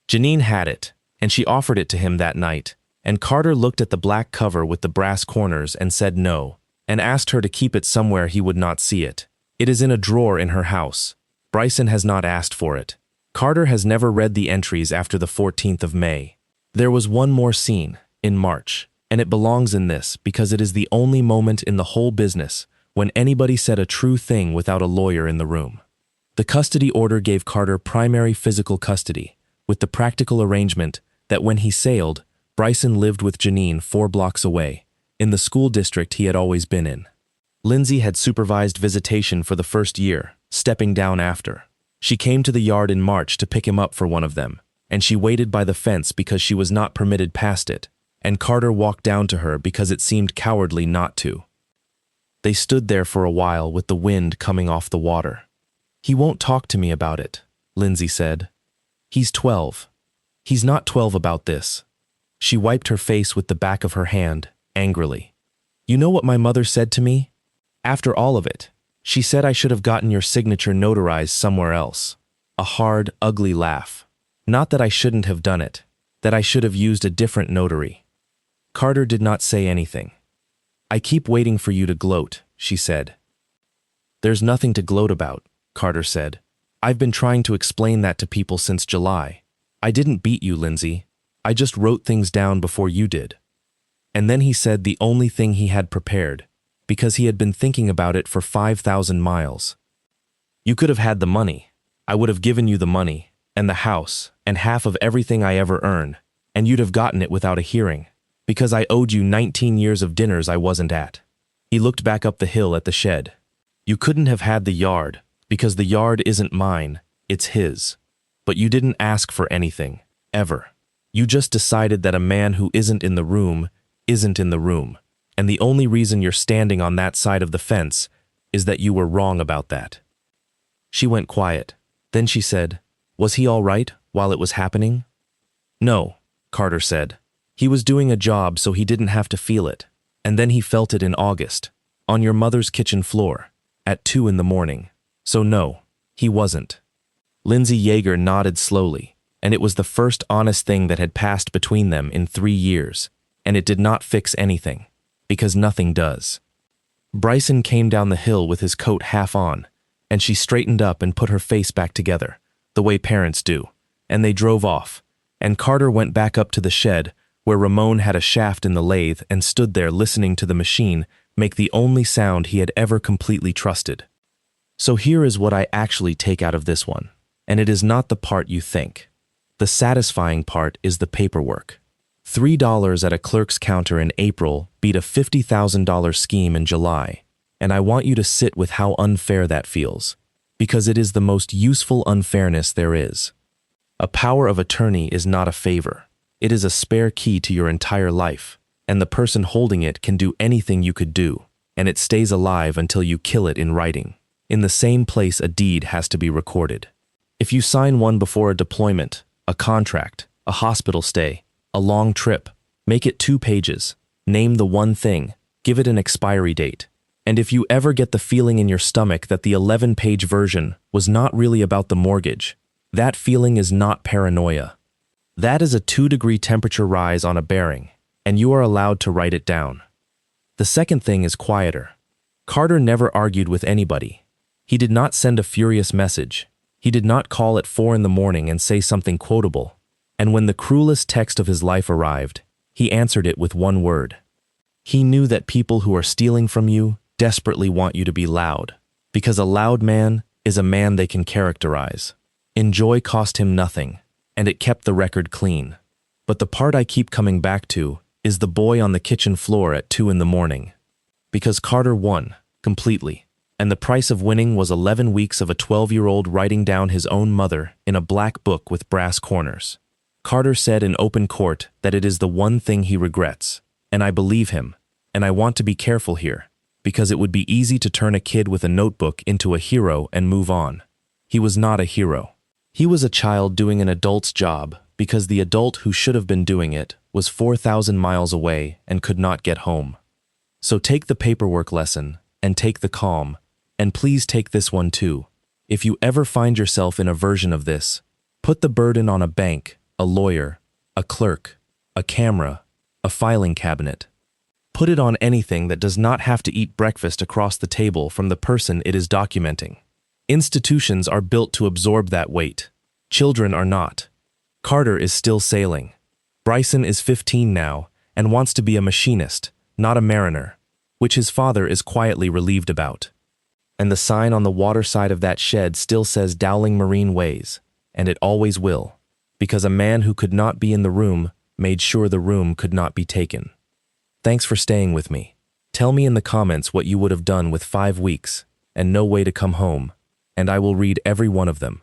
Janine had it, and she offered it to him that night, and Carter looked at the black cover with the brass corners and said no, and asked her to keep it somewhere he would not see it. It is in a drawer in her house. Bryson has not asked for it. Carter has never read the entries after the 14th of May. There was one more scene, in March, and it belongs in this because it is the only moment in the whole business when anybody said a true thing without a lawyer in the room. The custody order gave Carter primary physical custody, with the practical arrangement that when he sailed, Bryson lived with Janine 4 blocks away, in the school district he had always been in. Lindsay had supervised visitation for the first year, stepping down after. She came to the yard in March to pick him up for one of them, and she waited by the fence because she was not permitted past it, and Carter walked down to her because it seemed cowardly not to. They stood there for a while with the wind coming off the water. "He won't talk to me about it," Lindsay said. "He's 12. He's not 12 about this." She wiped her face with the back of her hand, angrily. "You know what my mother said to me? After all of it, she said I should have gotten your signature notarized somewhere else." A hard, ugly laugh. "Not that I shouldn't have done it, that I should have used a different notary." Carter did not say anything. "I keep waiting for you to gloat," she said. "There's nothing to gloat about," Carter said. "I've been trying to explain that to people since July. I didn't beat you, Lindsay. I just wrote things down before you did." And then he said the only thing he had prepared, because he had been thinking about it for 5,000 miles. "You could have had the money. I would have given you the money, and the house, and half of everything I ever earn, and you'd have gotten it without a hearing. Because I owed you 19 years of dinners I wasn't at. He looked back up the hill at the shed. You couldn't have had the yard, because the yard isn't mine, it's his. But you didn't ask for anything, ever. You just decided that a man who isn't in the room isn't in the room, and the only reason you're standing on that side of the fence is that you were wrong about that. She went quiet. Then she said, "Was he all right while it was happening?" "No," Carter said. "He was doing a job so he didn't have to feel it. And then he felt it in August, on your mother's kitchen floor, at 2 in the morning. So no, he wasn't." Lindsay Yeager nodded slowly, and it was the first honest thing that had passed between them in 3 years, and it did not fix anything, because nothing does. Bryson came down the hill with his coat half on, and she straightened up and put her face back together, the way parents do, and they drove off, and Carter went back up to the shed, where Ramon had a shaft in the lathe and stood there listening to the machine make the only sound he had ever completely trusted. So here is what I actually take out of this one, and it is not the part you think. The satisfying part is the paperwork. $3 at a clerk's counter in April beat a $50,000 scheme in July, and I want you to sit with how unfair that feels, because it is the most useful unfairness there is. A power of attorney is not a favor. It is a spare key to your entire life, and the person holding it can do anything you could do, and it stays alive until you kill it in writing. In the same place a deed has to be recorded. If you sign one before a deployment, a contract, a hospital stay, a long trip, make it 2 pages, name the one thing, give it an expiry date. And if you ever get the feeling in your stomach that the 11-page version was not really about the mortgage, that feeling is not paranoia. That is a 2-degree temperature rise on a bearing, and you are allowed to write it down. The second thing is quieter. Carter never argued with anybody. He did not send a furious message. He did not call at 4 in the morning and say something quotable. And when the cruelest text of his life arrived, he answered it with one word. He knew that people who are stealing from you desperately want you to be loud, because a loud man is a man they can characterize. Enjoy cost him nothing, and it kept the record clean. But the part I keep coming back to is the boy on the kitchen floor at 2 in the morning. Because Carter won, completely, and the price of winning was 11 weeks of a 12-year-old writing down his own mother in a black book with brass corners. Carter said in open court that it is the one thing he regrets, and I believe him, and I want to be careful here, because it would be easy to turn a kid with a notebook into a hero and move on. He was not a hero. He was a child doing an adult's job because the adult who should have been doing it was 4,000 miles away and could not get home. So take the paperwork lesson and take the calm, and please take this one too. If you ever find yourself in a version of this, put the burden on a bank, a lawyer, a clerk, a camera, a filing cabinet. Put it on anything that does not have to eat breakfast across the table from the person it is documenting. Institutions are built to absorb that weight. Children are not. Carter is still sailing. Bryson is 15 now and wants to be a machinist, not a mariner, which his father is quietly relieved about. And the sign on the water side of that shed still says Dowling Marine Ways, and it always will, because a man who could not be in the room made sure the room could not be taken. Thanks for staying with me. Tell me in the comments what you would have done with 5 weeks and no way to come home, and I will read every one of them.